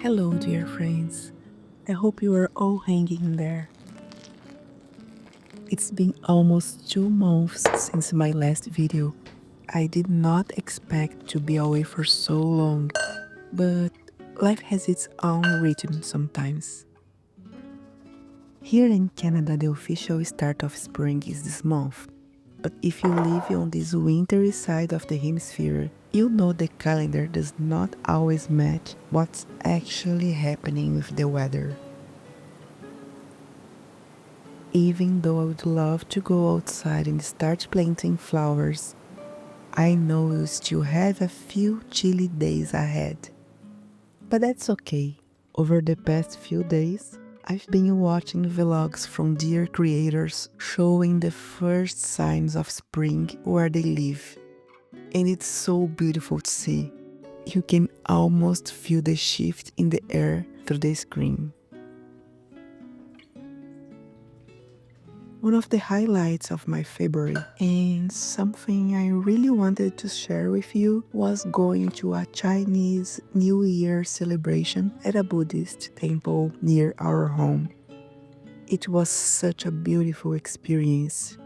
Hello, dear friends. I hope you are all hanging in there. It's been almost 2 months since my last video. I did not expect to be away for so long, but life has its own rhythm sometimes. Here in Canada, the official start of spring is this month. But if you live on this wintry side of the hemisphere, you know the calendar does not always match what's actually happening with the weather. Even though I would love to go outside and start planting flowers, I know we'll still have a few chilly days ahead. But that's okay. Over the past few days, I've been watching vlogs from deer creators showing the first signs of spring where they live. And it's so beautiful to see. You can almost feel the shift in the air through the screen. One of the highlights of my February and something I really wanted to share with you was going to a Chinese New Year celebration at a Buddhist temple near our home. It was such a beautiful experience.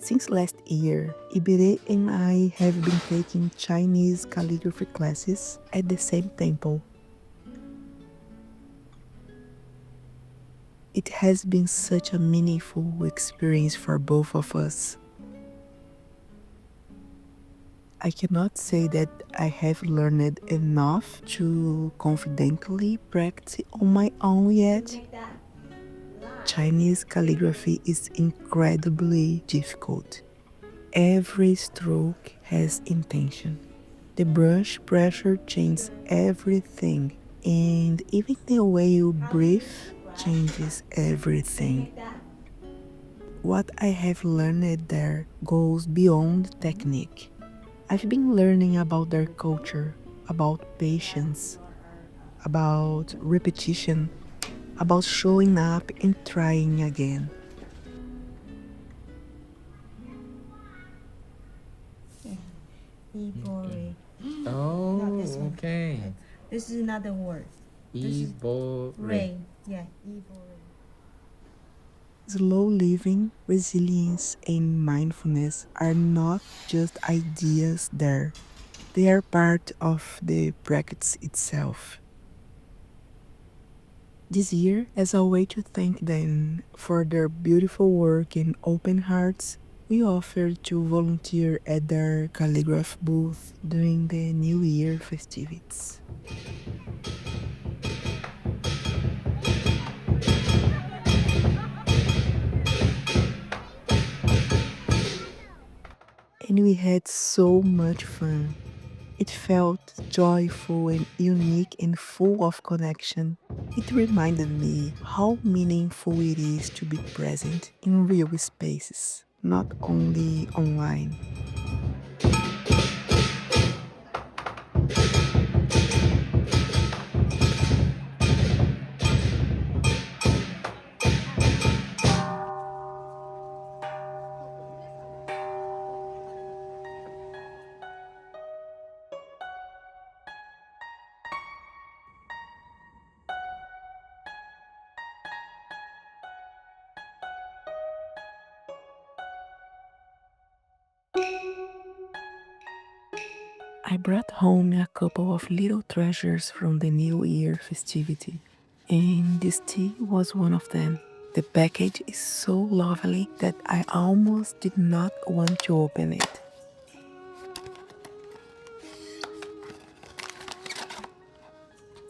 Since last year, Ibire and I have been taking Chinese calligraphy classes at the same temple. It has been such a meaningful experience for both of us. I cannot say that I have learned enough to confidently practice on my own yet. Chinese calligraphy is incredibly difficult. Every stroke has intention. The brush pressure changes everything, and even the way you breathe changes everything. What I have learned there goes beyond technique. I've been learning about their culture, about patience, about repetition, about showing up and trying again. Ebore. No, this Oh, one. okay. This is another word. This is Ibore. Ray. Yeah, Ebore. Slow living, resilience, and mindfulness are not just ideas there, they are part of the practice itself. This year, as a way to thank them for their beautiful work and open hearts, we offered to volunteer at their calligraph booth during the New Year festivities. And we had so much fun. It felt joyful and unique and full of connection. It reminded me how meaningful it is to be present in real spaces, not only online. I brought home a couple of little treasures from the New Year festivity, and this tea was one of them. The package is so lovely that I almost did not want to open it.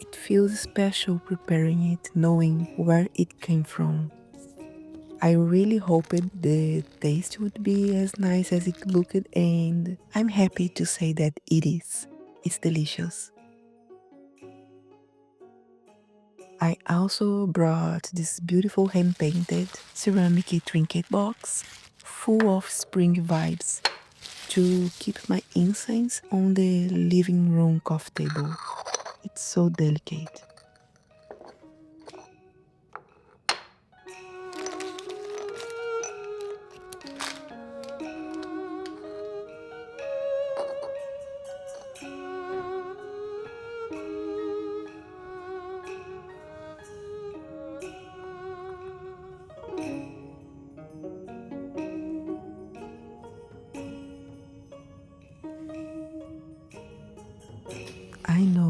It feels special preparing it, knowing where it came from. I really hoped the taste would be as nice as it looked, and I'm happy to say that it is. It's delicious. I also brought this beautiful hand painted ceramic trinket box full of spring vibes to keep my incense on the living room coffee table. It's so delicate.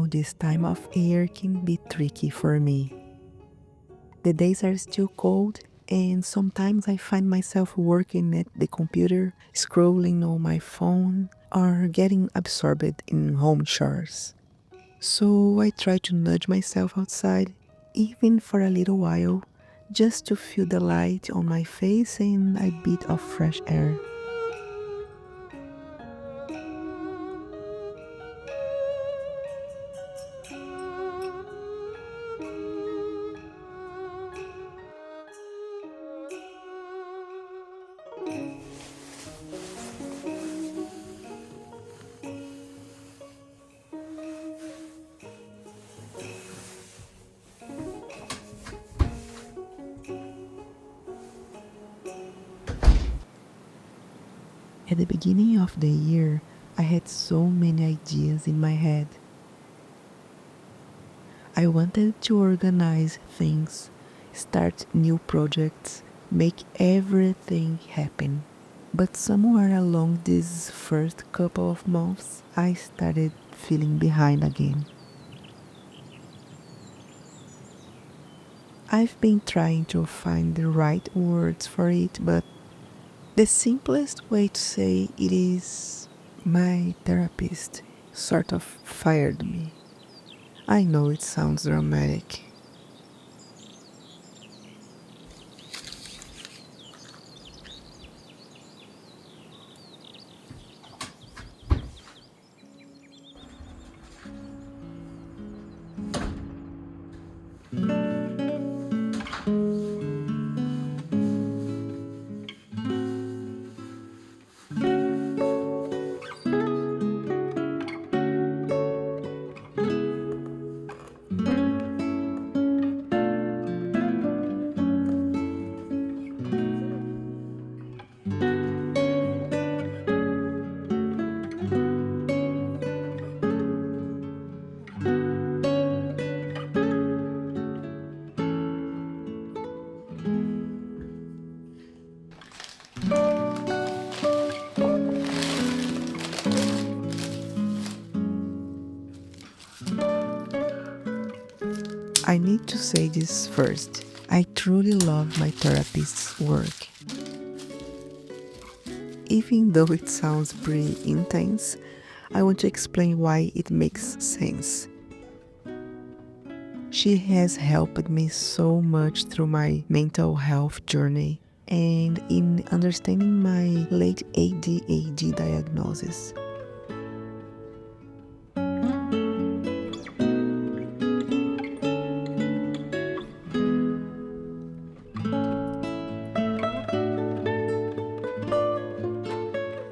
this time of year can be tricky for me. The days are still cold, and sometimes I find myself working at the computer, scrolling on my phone, or getting absorbed in home chores. So I try to nudge myself outside, even for a little while, just to feel the light on my face and a bit of fresh air. At the beginning of the year, I had so many ideas in my head. I wanted to organize things, start new projects, make everything happen. But somewhere along these first couple of months, I started feeling behind again. I've been trying to find the right words for it, but the simplest way to say it is my therapist sort of fired me. I know it sounds dramatic. I need to say this first. I truly love my therapist's work. Even though it sounds pretty intense, I want to explain why it makes sense. She has helped me so much through my mental health journey and in understanding my late ADHD diagnosis.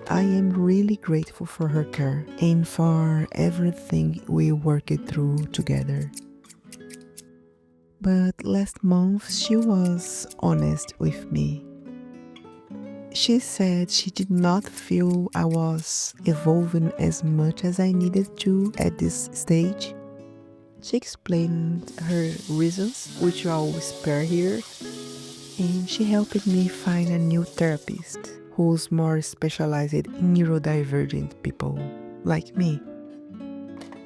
I am really grateful for her care and for everything we worked through together. But last month she was honest with me. She said she did not feel I was evolving as much as I needed to at this stage. She explained her reasons, which I will spare here, and she helped me find a new therapist who's more specialized in neurodivergent people like me.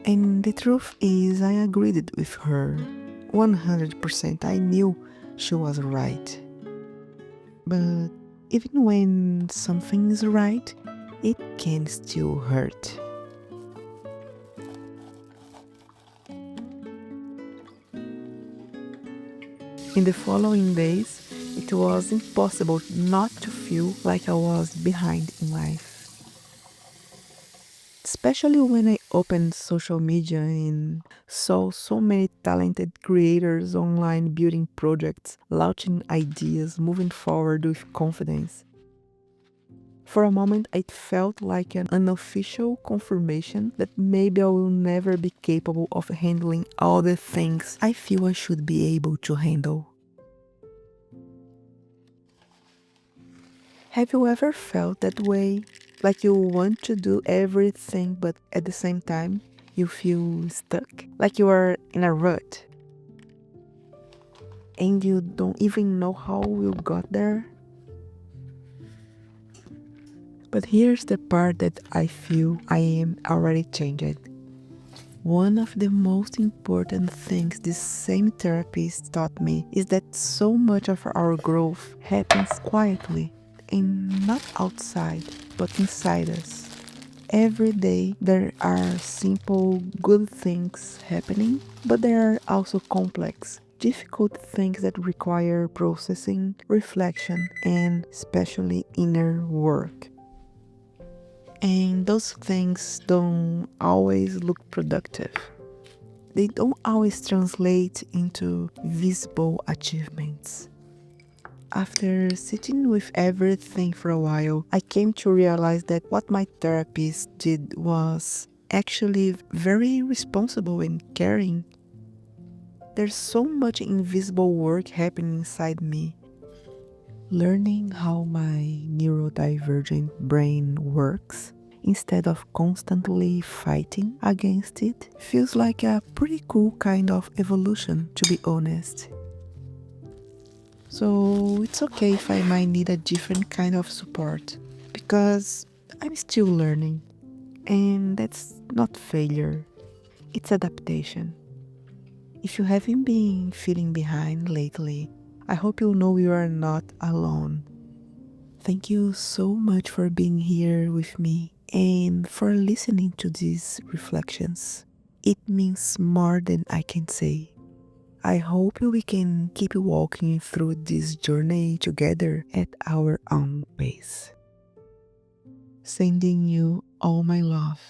And the truth is, I agreed with her 100%. I knew she was right. But even when something is right, it can still hurt. In the following days, it was impossible not to feel like I was behind in life. Especially when I opened social media and saw so many talented creators online building projects, launching ideas, moving forward with confidence. For a moment, it felt like an unofficial confirmation that maybe I will never be capable of handling all the things I feel I should be able to handle. Have you ever felt that way? Like you want to do everything, but at the same time, you feel stuck? Like you are in a rut? And you don't even know how you got there? But here's the part that I feel I am already changed. One of the most important things this same therapist taught me is that so much of our growth happens quietly and not outside, but inside us. Every day there are simple, good things happening, but there are also complex, difficult things that require processing, reflection, and especially inner work. And those things don't always look productive. They don't always translate into visible achievements. After sitting with everything for a while, I came to realize that what my therapist did was actually very responsible and caring. There's so much invisible work happening inside me. Learning how my neurodivergent brain works instead of constantly fighting against it feels like a pretty cool kind of evolution, to be honest. So it's okay if I might need a different kind of support because I'm still learning, and that's not failure, it's adaptation. If you haven't been feeling behind lately, I hope you know you are not alone. Thank you so much for being here with me and for listening to these reflections. It means more than I can say. I hope we can keep walking through this journey together at our own pace. Sending you all my love.